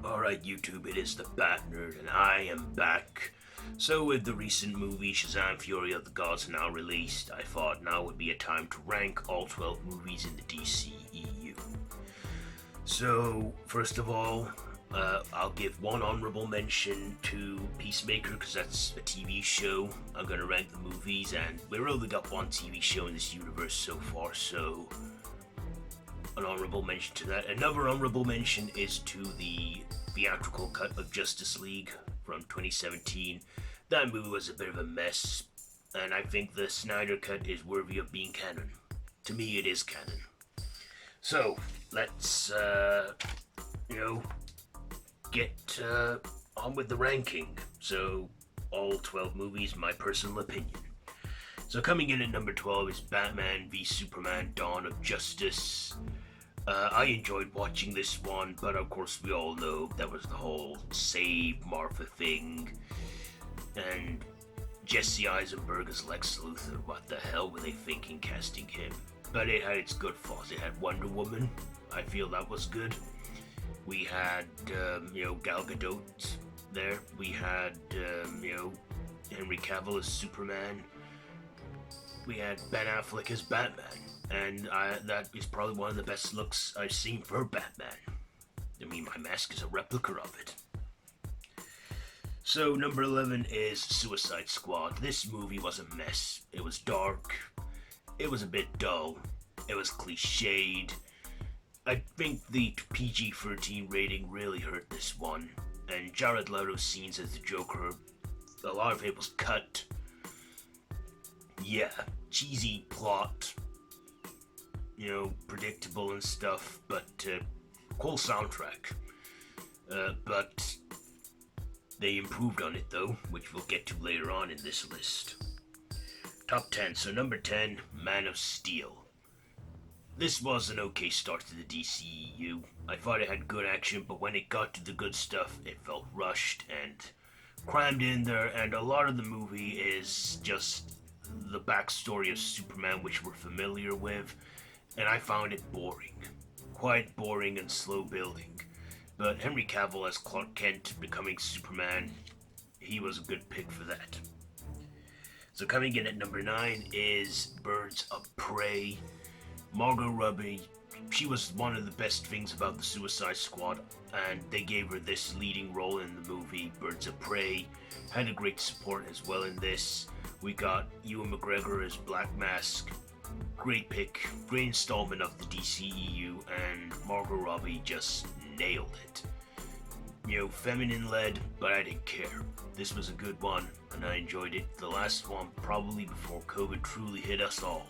Alright, YouTube, it is the Bat Nerd, and I am back. So, with the recent movie Shazam Fury of the Gods now released, I thought now would be a time to rank all 12 movies in the DCEU. So, first of all, I'll give one honorable mention to Peacemaker because that's a TV show. I'm gonna rank the movies, and we've only got one TV show in this universe so far, so an honorable mention to that. Another honorable mention is to the theatrical cut of Justice League from 2017. That movie was a bit of a mess, and I think the Snyder cut is worthy of being canon. To me, it is canon. So, let's, get on with the ranking. So, all 12 movies, my personal opinion. So, coming in at number 12 is Batman v Superman Dawn of Justice. I enjoyed watching this one, but of course we all know that was the whole save Martha thing. And Jesse Eisenberg as Lex Luthor, what the hell were they thinking casting him? But it had its good faults. It had Wonder Woman, I feel that was good. We had, Gal Gadot there. We had, Henry Cavill as Superman. We had Ben Affleck as Batman. And that is probably one of the best looks I've seen for Batman. I mean, my mask is a replica of it. So, number 11 is Suicide Squad. This movie was a mess. It was dark. It was a bit dull. It was cliched. I think the PG-13 rating really hurt this one. And Jared Leto's scenes as the Joker, a lot of it was cut. Yeah, cheesy plot. Predictable and stuff, but cool soundtrack. But they improved on it though, which we'll get to later on in this list. Top 10. So number 10, Man of Steel. This was an okay start to the DCEU. I thought it had good action, but when it got to the good stuff, it felt rushed and crammed in there, and a lot of the movie is just the backstory of Superman, which we're familiar with. And I found it boring. Quite boring and slow building. But Henry Cavill as Clark Kent becoming Superman, he was a good pick for that. So coming in at number 9 is Birds of Prey. Margot Robbie, she was one of the best things about the Suicide Squad, and they gave her this leading role in the movie Birds of Prey. Had a great support as well in this. We got Ewan McGregor as Black Mask. Great pick, great installment of the DCEU, and Margot Robbie just nailed it. Feminine led, but I didn't care. This was a good one, and I enjoyed it. The last one probably before COVID truly hit us all.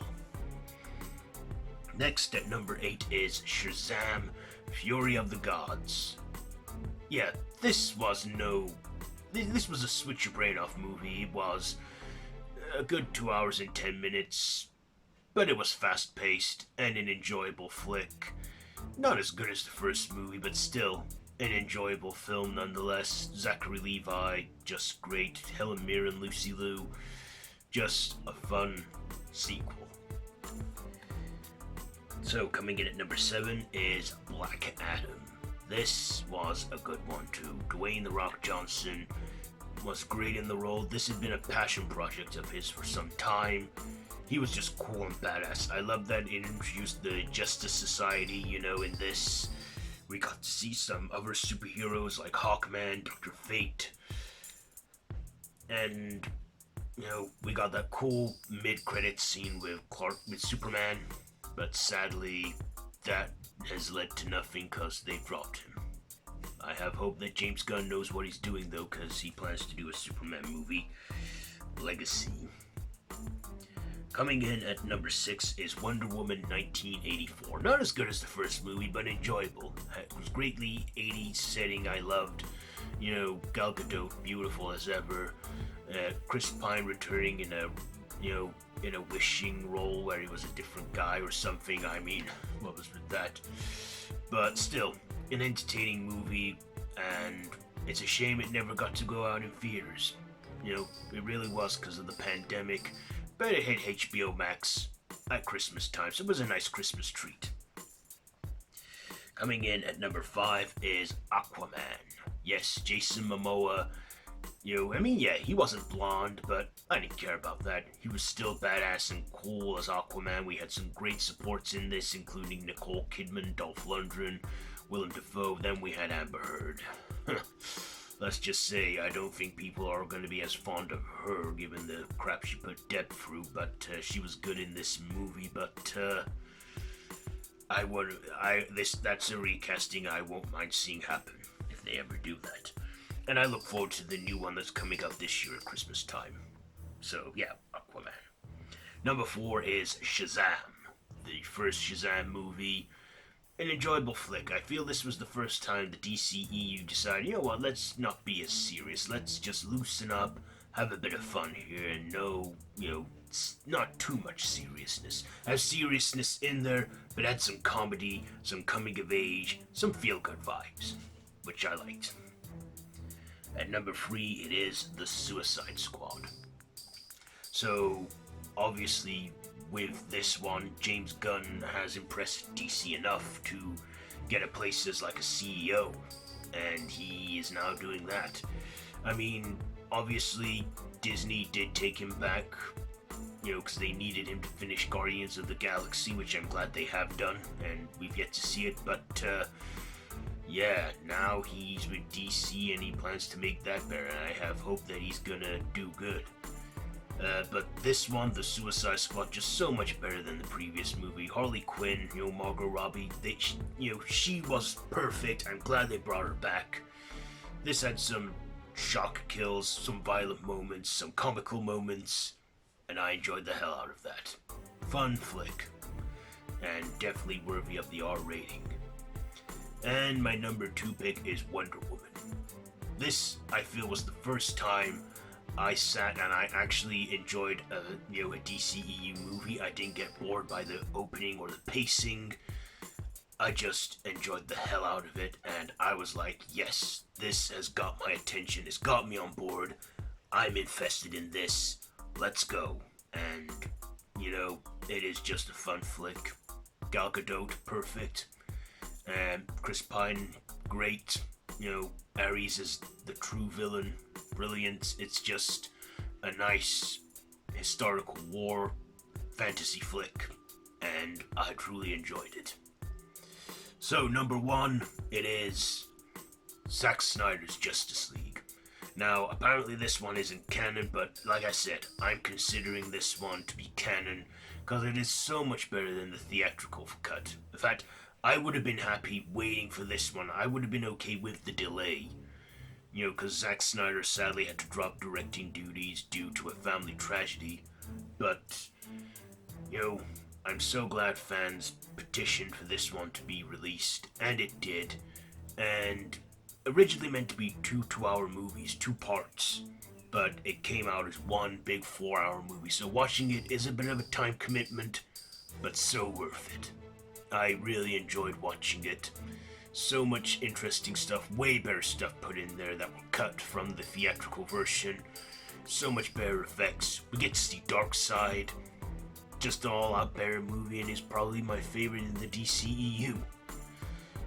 Next at number 8 is Shazam, Fury of the Gods. Yeah, this was a switch your brain off movie. It was a good 2 hours and 10 minutes. But it was fast-paced and an enjoyable flick. Not as good as the first movie, but still an enjoyable film nonetheless. Zachary Levi, just great. Helen Mirren, Lucy Liu, just a fun sequel. So coming in at number 7 is Black Adam. This was a good one too. Dwayne "The Rock" Johnson was great in the role. This had been a passion project of his for some time. He was just cool and badass. I love that it introduced the Justice Society, in this. We got to see some other superheroes like Hawkman, Dr. Fate. And, we got that cool mid-credits scene with Superman. But sadly, that has led to nothing because they dropped him. I have hope that James Gunn knows what he's doing though, because he plans to do a Superman movie, Legacy. Coming in at number 6 is Wonder Woman 1984. Not as good as the first movie, but enjoyable. It was greatly 80s setting I loved. Gal Gadot, beautiful as ever. Chris Pine returning in a wishing role where he was a different guy or something. I mean, what was with that? But still, an entertaining movie, and it's a shame it never got to go out in theaters. It really was because of the pandemic. But it hit HBO Max at Christmas time, so it was a nice Christmas treat. Coming in at number 5 is Aquaman. Yes, Jason Momoa. Yeah, he wasn't blonde, but I didn't care about that. He was still badass and cool as Aquaman. We had some great supports in this, including Nicole Kidman, Dolph Lundgren, Willem Dafoe. Then we had Amber Heard. Let's just say I don't think people are going to be as fond of her given the crap she put Depp through, but she was good in this movie. But that's a recasting I won't mind seeing happen if they ever do that. And I look forward to the new one that's coming out this year at Christmas time. So yeah, Aquaman. Number 4 is Shazam, the first Shazam movie. An enjoyable flick. I feel this was the first time the DCEU decided, you know what, let's not be as serious. Let's just loosen up, have a bit of fun here, and it's not too much seriousness. Have seriousness in there, but add some comedy, some coming of age, some feel-good vibes, which I liked. At number 3, it is The Suicide Squad. So, obviously, with this one, James Gunn has impressed DC enough to get a place as like a CEO, and he is now doing that. I mean, obviously, Disney did take him back, because they needed him to finish Guardians of the Galaxy, which I'm glad they have done, and we've yet to see it, but, yeah, now he's with DC and he plans to make that better, and I have hope that he's gonna do good. But this one, The Suicide Squad, just so much better than the previous movie. Harley Quinn, Margot Robbie, she was perfect. I'm glad they brought her back. This had some shock kills, some violent moments, some comical moments, and I enjoyed the hell out of that. Fun flick, and definitely worthy of the R rating. And my number 2 pick is Wonder Woman. This, I feel, was the first time I sat and I actually enjoyed a DCEU movie. I didn't get bored by the opening or the pacing. I just enjoyed the hell out of it, and I was like, yes, this has got my attention. It's got me on board. I'm invested in this. Let's go. And, it is just a fun flick. Gal Gadot, perfect. And Chris Pine, great. Ares is the true villain, brilliant. It's just a nice historical war fantasy flick, and I truly enjoyed it. So, number 1, it is Zack Snyder's Justice League. Now, apparently this one isn't canon, but like I said, I'm considering this one to be canon because it is so much better than the theatrical cut. In fact, I would have been happy waiting for this one. I would have been okay with the delay. Because Zack Snyder sadly had to drop directing duties due to a family tragedy. But, I'm so glad fans petitioned for this one to be released. And it did. And originally meant to be 2 2-hour movies, 2 parts. But it came out as one big 4-hour movie. So watching it is a bit of a time commitment, but so worth it. I really enjoyed watching it. So much interesting stuff, way better stuff put in there that were cut from the theatrical version. So much better effects. We get to see Darkseid. Just an all-out better movie, and is probably my favorite in the DCEU.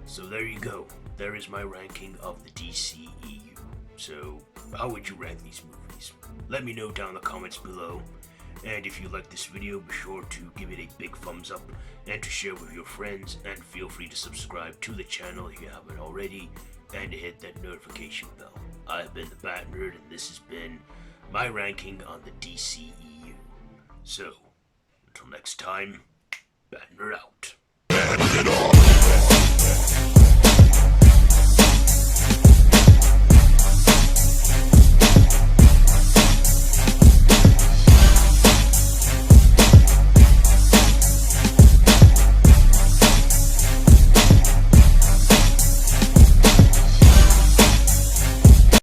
So there you go. There is my ranking of the DCEU. So, how would you rank these movies? Let me know down in the comments below. And if you like this video, be sure to give it a big thumbs up and to share with your friends, and feel free to subscribe to the channel if you haven't already, and to hit that notification bell. I've been the Bat Nerd, and this has been my ranking on the DCEU. So, until next time, Bat Nerd out.